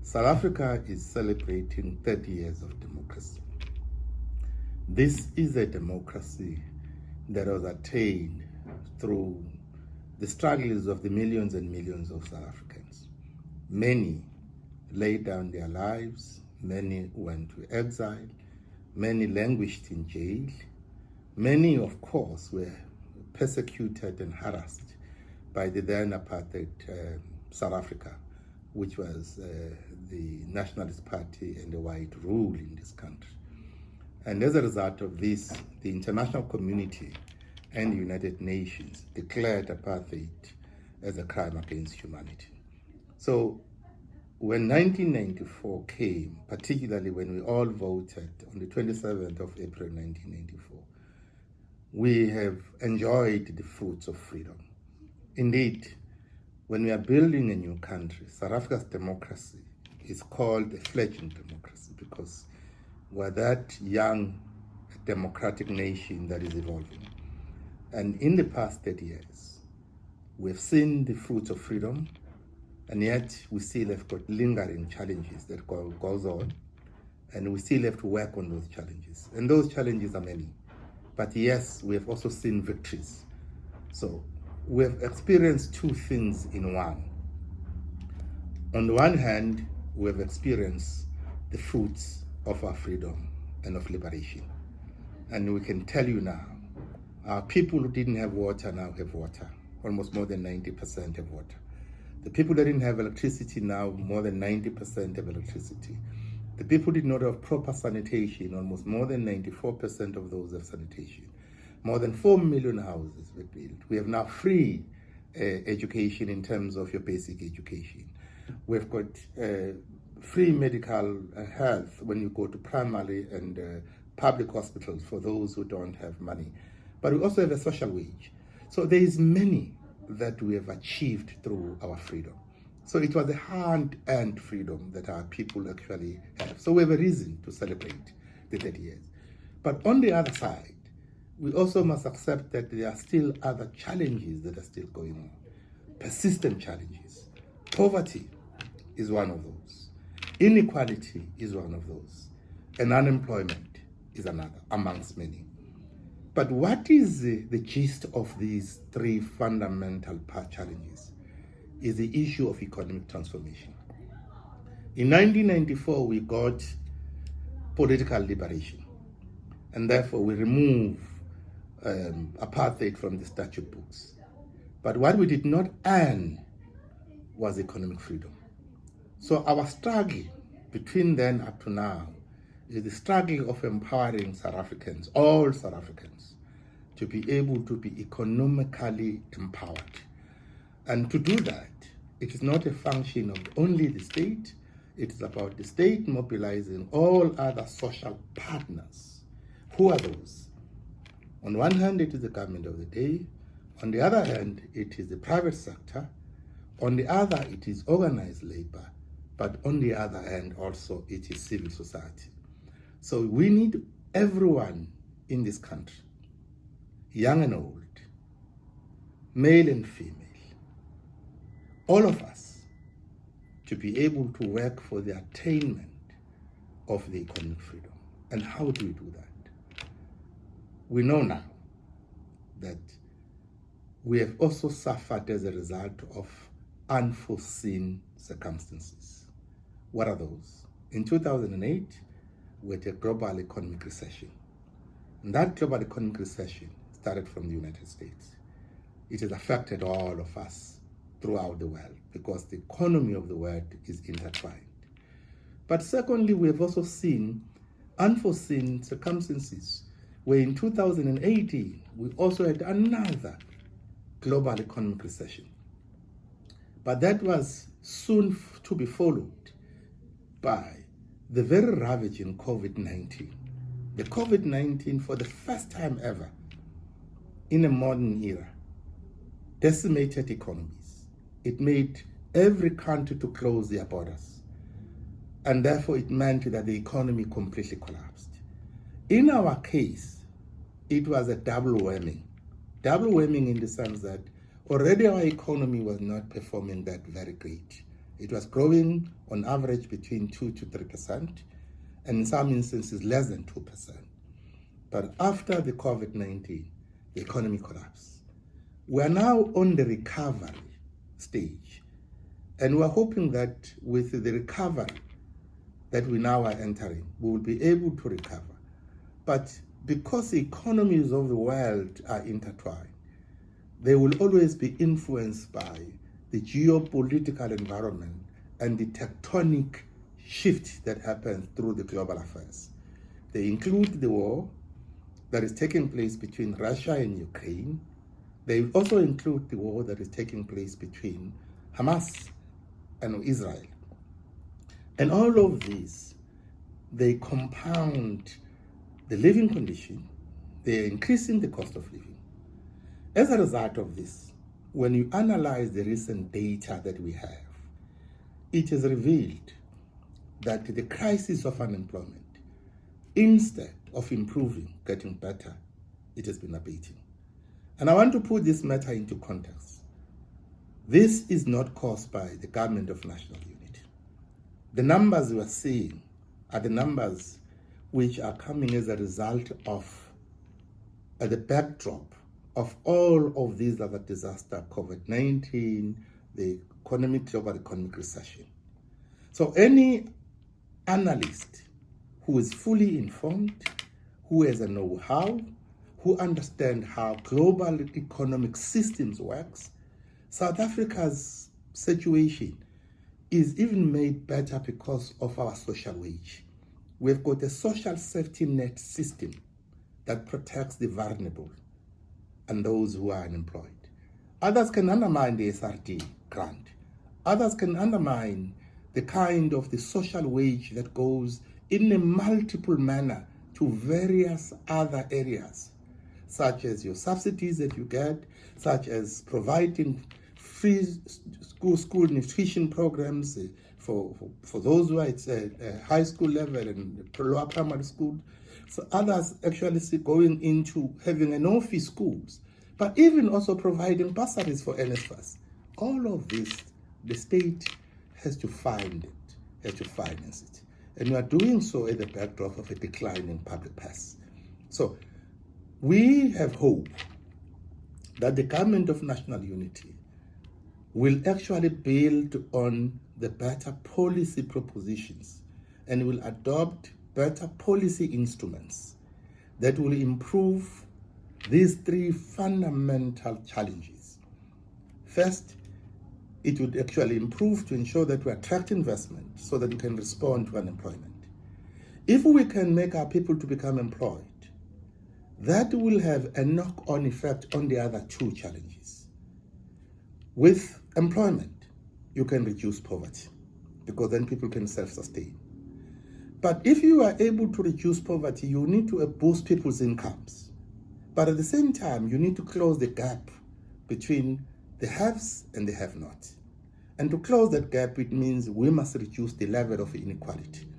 South Africa is celebrating 30 years of democracy. This is a democracy that was attained through the struggles of the millions and millions of South Africans. Many laid down their lives, many went to exile, many languished in jail, many, of course, were persecuted and harassed by the then apartheid South Africa, which was the Nationalist Party and the white rule in this country. And as a result of this, the international community and the United Nations declared apartheid as a crime against humanity. So when 1994 came, particularly when we all voted on the 27th of April 1994, we have enjoyed the fruits of freedom. Indeed, when we are building a new country, South Africa's democracy is called a fledgling democracy because we're that young democratic nation that is evolving. And in the past 30 years, we've seen the fruits of freedom, and yet we still have got lingering challenges that goes on, and we still have to work on those challenges. And those challenges are many. But yes, we have also seen victories. So we have experienced two things in one. On the one hand, we have experienced the fruits of our freedom and of liberation. And we can tell you now, our people who didn't have water now have water. Almost more than 90% have water. The people that didn't have electricity now, more than 90% have electricity. The people who did not have proper sanitation, almost more than 94% of those have sanitation. More than 4 million houses were built. We have now free education in terms of your basic education. We've got free medical health when you go to primary and public hospitals for those who don't have money. But we also have a social wage. So there is many that we have achieved through our freedom. So it was a hard-earned freedom that our people actually have. So we have a reason to celebrate the 30 years. But on the other side, we also must accept that there are still other challenges that are still going on. Persistent challenges. Poverty is one of those. Inequality is one of those. And unemployment is another, amongst many. But what is the gist of these three fundamental challenges? Is the issue of economic transformation. In 1994, we got political liberation, and therefore we removed apartheid from the statute books. But what we did not earn was economic freedom. So our struggle between then up to now is the struggle of empowering South Africans, all South Africans, to be able to be economically empowered. And to do that, it is not a function of only the state, it is about the state mobilizing all other social partners. Who are those? On one hand, it is the government of the day. On the other hand, it is the private sector. On the other, it is organized labor. But on the other hand, also, it is civil society. So we need everyone in this country, young and old, male and female, all of us, to be able to work for the attainment of the economic freedom. And how do we do that? We know now that we have also suffered as a result of unforeseen circumstances. What are those? In 2008, we had a global economic recession. And that global economic recession started from the United States. It has affected all of us throughout the world because the economy of the world is intertwined. But secondly, we have also seen unforeseen circumstances where in 2018, we also had another global economic recession. But that was soon to be followed by the very ravaging COVID-19. The COVID-19, for the first time ever in a modern era, decimated economies. It made every country to close their borders. And therefore it meant that the economy completely collapsed. In our case, it was a double whammy. Double whammy in the sense that already our economy was not performing that very great. It was growing on average between 2 to 3%, and in some instances less than 2%. But after the COVID-19, the economy collapsed. We are now on the recovery stage, and we're hoping that with the recovery that we now are entering, we will be able to recover. But because the economies of the world are intertwined, they will always be influenced by the geopolitical environment and the tectonic shift that happens through the global affairs. They include the war that is taking place between Russia and Ukraine. They also include the war that is taking place between Hamas and Israel. And all of these, they compound the living condition, they are increasing the cost of living. As a result of this, when you analyze the recent data that we have, it is revealed that the crisis of unemployment, instead of improving, getting better, it has been abating. And I want to put this matter into context. This is not caused by the government of national unity. The numbers we are seeing are the numbers which are coming as a result of the backdrop of all of these other disasters, COVID-19, the global economic recession. So any analyst who is fully informed, who has a know-how, who understands how global economic systems works, South Africa's situation is even made better because of our social wage. We've got a social safety net system that protects the vulnerable and those who are unemployed. Others can undermine the SRD grant. Others can undermine the kind of the social wage that goes in a multiple manner to various other areas, such as your subsidies that you get, such as providing free school nutrition programs for those who are at high school level and lower primary school. So others actually see going into having a no-fee schools, but even also providing bursaries for NSFAS. All of this, the state has to fund it, has to finance it. And we are doing so at the backdrop of a declining public purse. So we have hope that the government of national unity will actually build on the better policy propositions and will adopt better policy instruments that will improve these three fundamental challenges. First, it would actually improve to ensure that we attract investment so that we can respond to unemployment. If we can make our people to become employed, that will have a knock-on effect on the other two challenges. With employment, you can reduce poverty because then people can self-sustain. But if you are able to reduce poverty, you need to boost people's incomes. But at the same time, you need to close the gap between the haves and the have-nots. And to close that gap, it means we must reduce the level of inequality.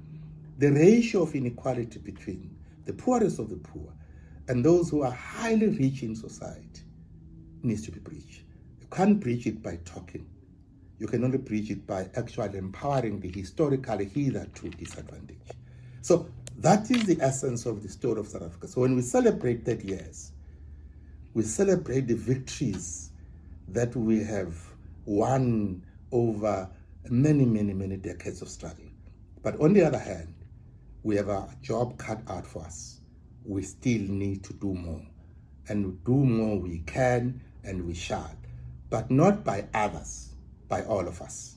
The ratio of inequality between the poorest of the poor and those who are highly rich in society needs to be breached. You can't breach it by talking. You can only breach it by actually empowering the historically hitherto disadvantaged. So that is the essence of the story of South Africa. So when we celebrate 30 years, we celebrate the victories that we have won over many, many, many decades of struggle. But on the other hand, we have a job cut out for us. We still need to do more. And do more we can and we shall. But not by others, by all of us.